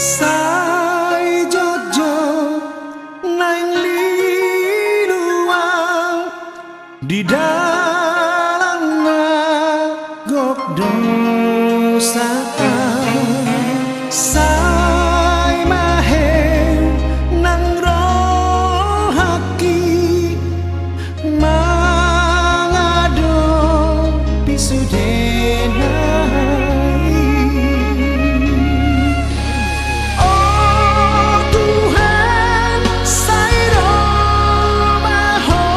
Sai jojo nang liluang di dalam nagok dosa. Sai mahe nang rohaki mangado pisudenai. Oh Tuhan, sai romaho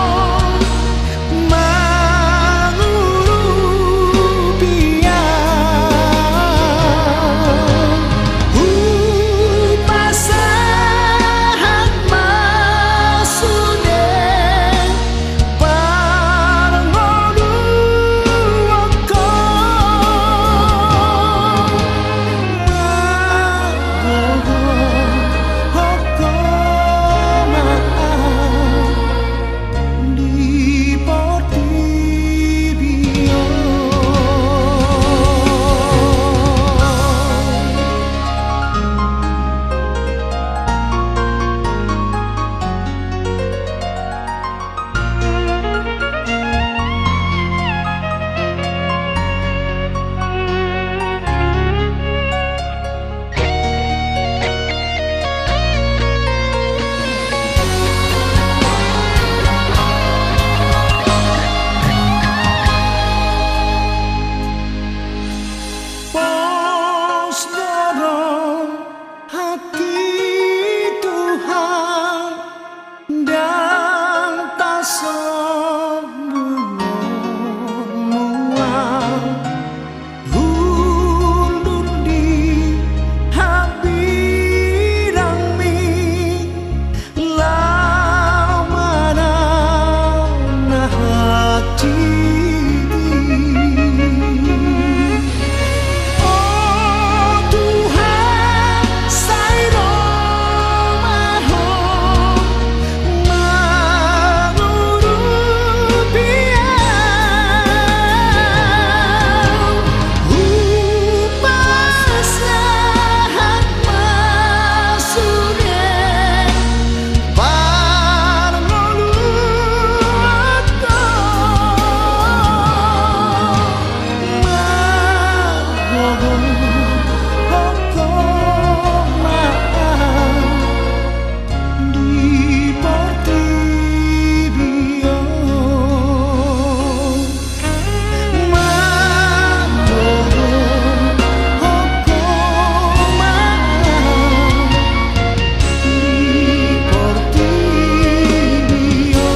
mangurupia upasahan masude parngolu wako hoko maaf di portibio. Pos dorong hati Tuhan dan tak sembuh undur di habirami lamana hati. Oh Tuhan, sai romaho mangurupia upasahan masude parngolu wako hoko maaf di portibio. Hoko maaf di portibio.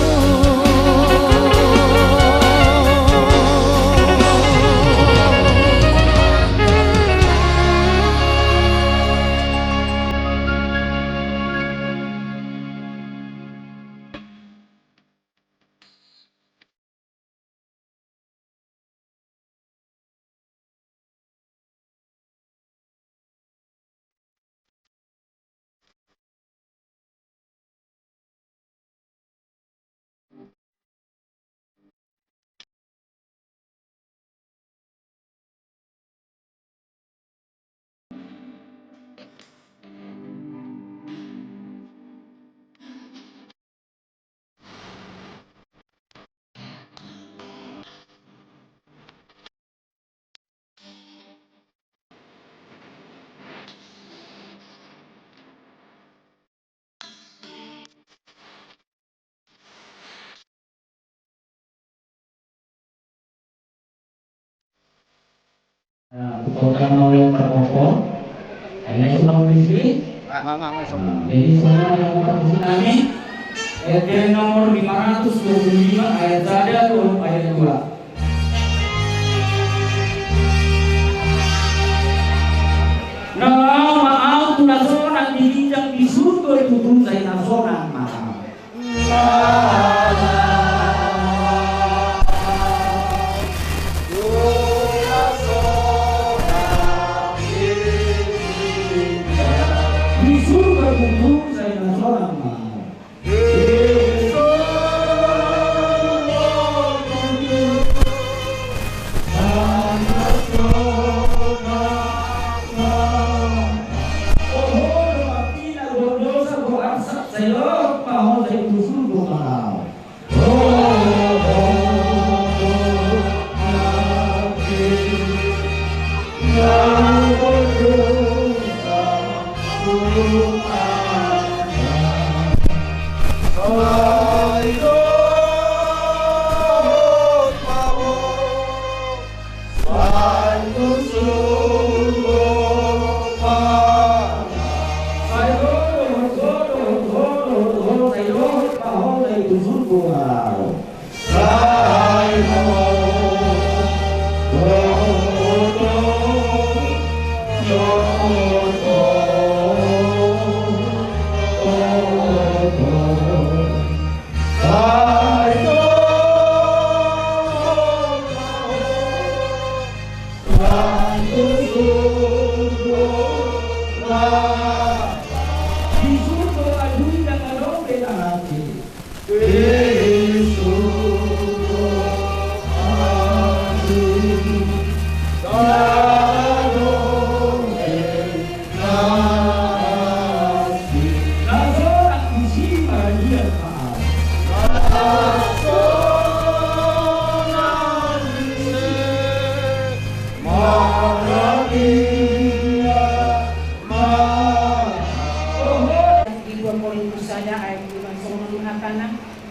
Bukan oleh terpokok, ini senang mimpi. Jadi semua yang berfungsi kami, RT nomor 525 ayat 1 huruf ayat 2. Nah, maaf tu nasional diinjak di surga itu pun saya nasional maaf. Di surga pun saya nasional maaf. Oh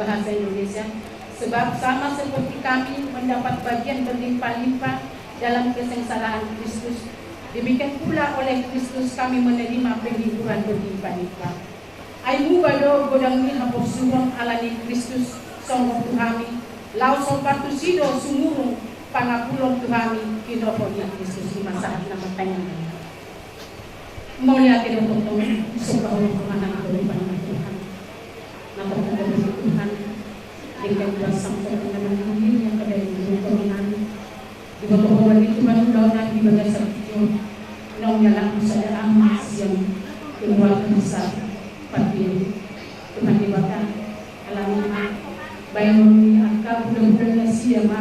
bahasa Indonesia, sebab sama seperti kami mendapat bagian berlimpah-limpah dalam kesengsaraan Kristus, demikian pula oleh Kristus kami menerima penghiburan berlimpah-limpah. Aimu bado godang ni hapos surong alani Kristus songkok Tuhami, lau sompatu sido sumurung pangapulong Tuhami kinopon ni Kristus di masa nama tayang. Mulia kita untuk sebuah kemana dari pandangan Tuhan. Nama Tuhan dengan kuasa dengan kami yang ada di kemenangan di bawah itu Tuhan udah di bagian satu nong nyala saya amas yang keluar besar pagi Tuhan dibaca alamiah bayangin angka bulan-bulan siapa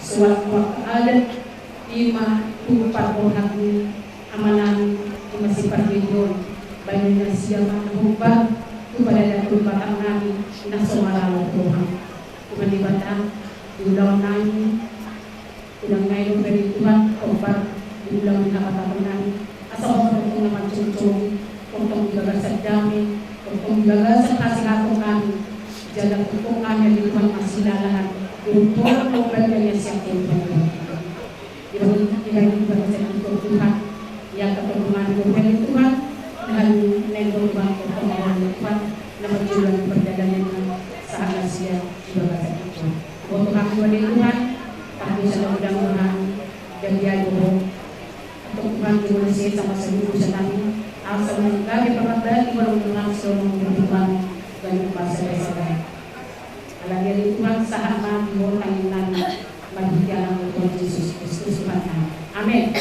suatu ada 5 orang amanan masih pergiun bayangin siapa ubah kepada datuk batang nami nasional Tuhan Tuhan dibaca diulang nami ulang ngayon dari Tuhan kompak diulang kata-kata nami asal orang itu nama cuncung untuk gagasan damai untuk gagasan kasih aku kami jalan hukum kami di Tuhan masih lalahan untuk memperbaiki siapa yang dibagi bagasan untuk Tuhan yang keperluan Tuhan Tuhan dan nendong bangku pengalaman Tuhan nama jualan perjalanan sahabat sia bagasan itu untuk kami bagi Tuhan kami sedang mudah-mudahan dan dia untuk Tuhan Indonesia sama seluruh setami asal mengalir perkara di bawah langsung Tuhan dan bahasa-bahasa ala dari Tuhan sahabat di bawah tangan bagi jalan Tuhan Yesus Kristus Tuhan. Amin.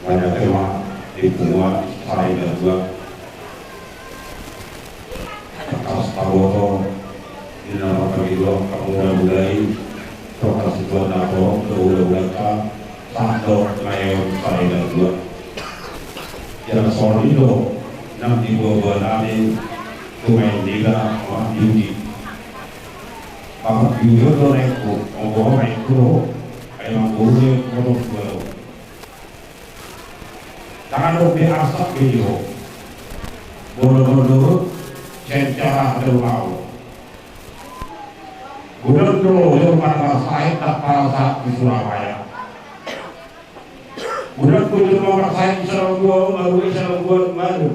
Banyak tema di semua saya dan juga atas Pawoto di nama kami dua kamu mulai proses sebuah nato keulauan satu ngayon saya dan juga yang soal itu nanti bawa nami tumain diga wah yuji apa yuji itu naikku ngomong naikku ayam bulu kodok bulu jangan lupa asap video bodoh-bodoh secara terlalu gubernur yang pada saya tak pada saat di Surabaya Udah kudu nomor saya sareng gua baru.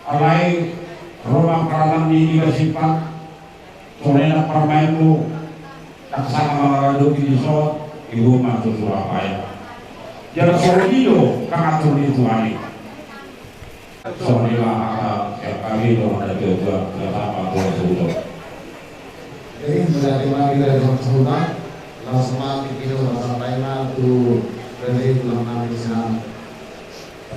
Alai rumah peranan di sifat sorena permainmu tak sama rado di sot ibu masuk Surabaya. Jangan sorido kangatur itu ani. Sorila sekali dong ada coba apa gua sudah. Jadi menerima dari Sultan langsung mati kita sampai tu dari bulan Nabi sana